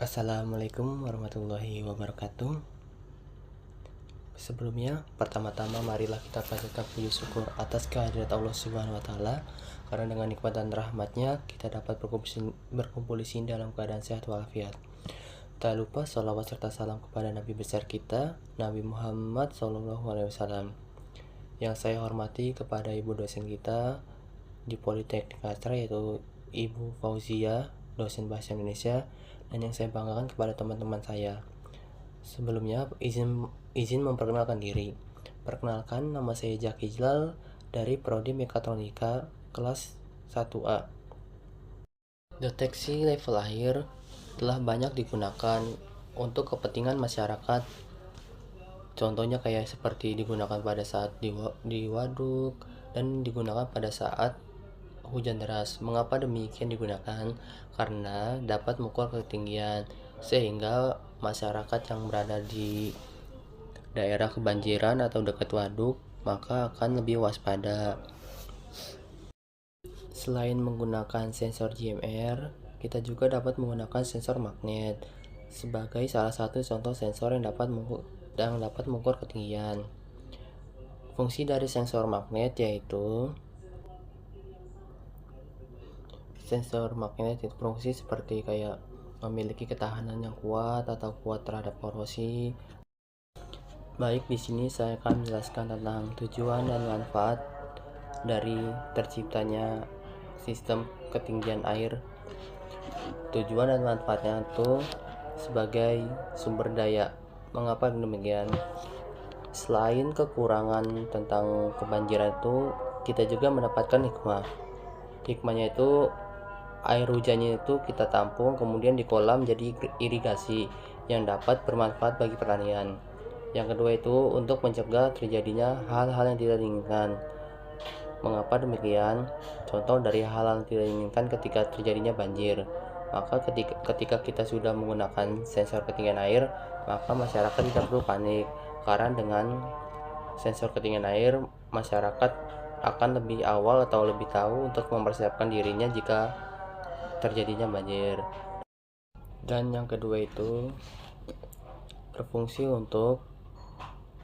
Assalamualaikum warahmatullahi wabarakatuh. Sebelumnya, pertama-tama marilah kita panjatkan puji syukur atas kehadirat Allah Subhanahu wa taala, karena dengan nikmat dan rahmatnya kita dapat berkumpul di sini dalam keadaan sehat walafiat. Tak lupa sholawat serta salam kepada Nabi besar kita, Nabi Muhammad SAW. Yang saya hormati kepada ibu dosen kita di Politeknik Astra, yaitu Ibu Fauzia, dosen bahasa Indonesia, dan yang saya banggakan kepada teman-teman saya. Sebelumnya, izin memperkenalkan diri. Perkenalkan, nama saya Zaki Ijlal dari Prodi Mekatronika kelas 1A. Deteksi level air telah banyak digunakan untuk kepentingan masyarakat. Contohnya kayak seperti digunakan pada saat di waduk dan digunakan pada saat hujan deras. Mengapa demikian digunakan? Karena dapat mengukur ketinggian, sehingga masyarakat yang berada di daerah kebanjiran atau dekat waduk maka akan lebih waspada. Selain menggunakan sensor GMR, kita juga dapat menggunakan sensor magnet sebagai salah satu contoh sensor yang dapat mengukur ketinggian. Fungsi dari sensor magnet yaitu berfungsi seperti kayak memiliki ketahanan yang kuat atau kuat terhadap korosi. Baik, di sini saya akan menjelaskan tentang tujuan dan manfaat dari terciptanya sistem ketinggian air. Tujuan dan manfaatnya itu sebagai sumber daya. Mengapa demikian? Selain kekurangan tentang kebanjiran itu, kita juga mendapatkan hikmah. Hikmahnya itu air hujannya itu kita tampung, kemudian di kolam jadi irigasi yang dapat bermanfaat bagi pertanian. Yang kedua itu untuk mencegah terjadinya hal-hal yang tidak diinginkan. Mengapa demikian? Contoh dari hal-hal yang tidak diinginkan ketika terjadinya banjir. Maka ketika kita sudah menggunakan sensor ketinggian air, maka masyarakat tidak perlu panik, karena dengan sensor ketinggian air masyarakat akan lebih awal atau lebih tahu untuk mempersiapkan dirinya jika terjadinya banjir. Dan yang kedua itu berfungsi untuk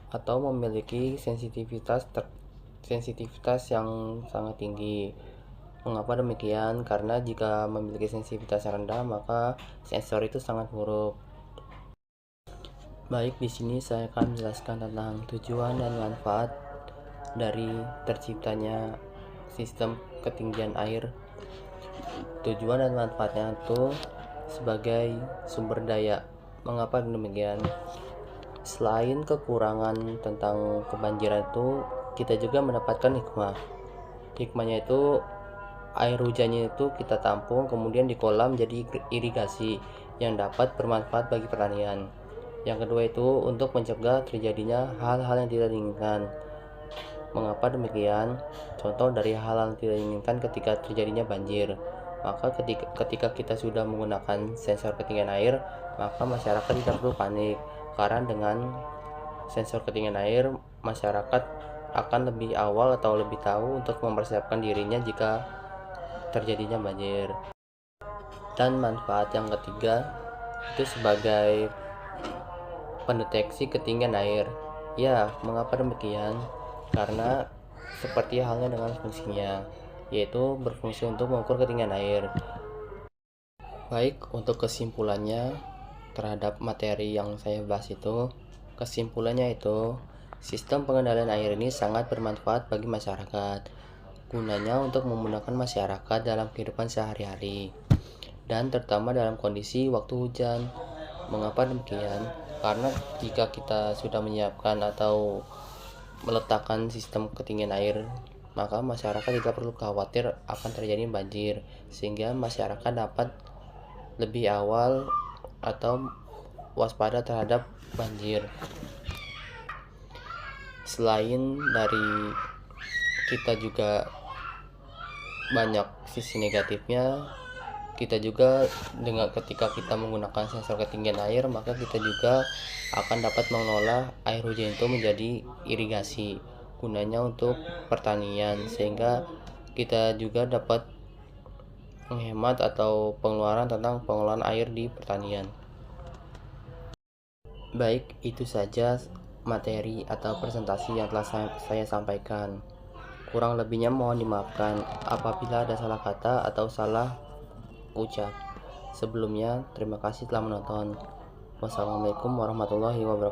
atau memiliki sensitivitas yang sangat tinggi. Mengapa demikian? Karena jika memiliki sensitivitas yang rendah, maka sensor itu sangat buruk. Baik, di sini saya akan menjelaskan tentang tujuan dan manfaat dari terciptanya sistem ketinggian air. Tujuan dan manfaatnya itu sebagai sumber daya. Mengapa demikian? Selain kekurangan tentang kebanjiran itu, kita juga mendapatkan hikmah. Hikmahnya itu air hujannya itu kita tampung, kemudian di kolam jadi irigasi yang dapat bermanfaat bagi pertanian. Yang kedua itu untuk mencegah terjadinya hal-hal yang tidak diinginkan. Mengapa demikian? Contoh dari hal-hal yang tidak diinginkan ketika terjadinya banjir. Maka ketika kita sudah menggunakan sensor ketinggian air, maka masyarakat tidak perlu panik, karena dengan sensor ketinggian air masyarakat akan lebih awal atau lebih tahu untuk mempersiapkan dirinya jika terjadinya banjir. Dan manfaat yang ketiga itu sebagai pendeteksi ketinggian air. Ya, mengapa demikian? Karena seperti halnya dengan fungsinya, yaitu berfungsi untuk mengukur ketinggian air. Baik, untuk kesimpulannya terhadap materi yang saya bahas itu, kesimpulannya itu sistem pengendalian air ini sangat bermanfaat bagi masyarakat. Gunanya untuk memudahkan masyarakat dalam kehidupan sehari-hari, dan terutama dalam kondisi waktu hujan. Mengapa demikian? Karena jika kita sudah menyiapkan atau meletakkan sistem ketinggian air, maka masyarakat tidak perlu khawatir akan terjadi banjir, sehingga masyarakat dapat lebih awal atau waspada terhadap banjir. Selain dari kita juga banyak sisi negatifnya, kita juga ketika kita menggunakan sensor ketinggian air, maka kita juga akan dapat mengolah air hujan itu menjadi irigasi, gunanya untuk pertanian, sehingga kita juga dapat menghemat atau pengeluaran tentang pengelolaan air di pertanian. Baik, itu saja materi atau presentasi yang telah saya sampaikan. Kurang lebihnya mohon dimaafkan apabila ada salah kata atau salah ucap. Sebelumnya, terima kasih telah menonton. Wassalamualaikum warahmatullahi wabarakatuh.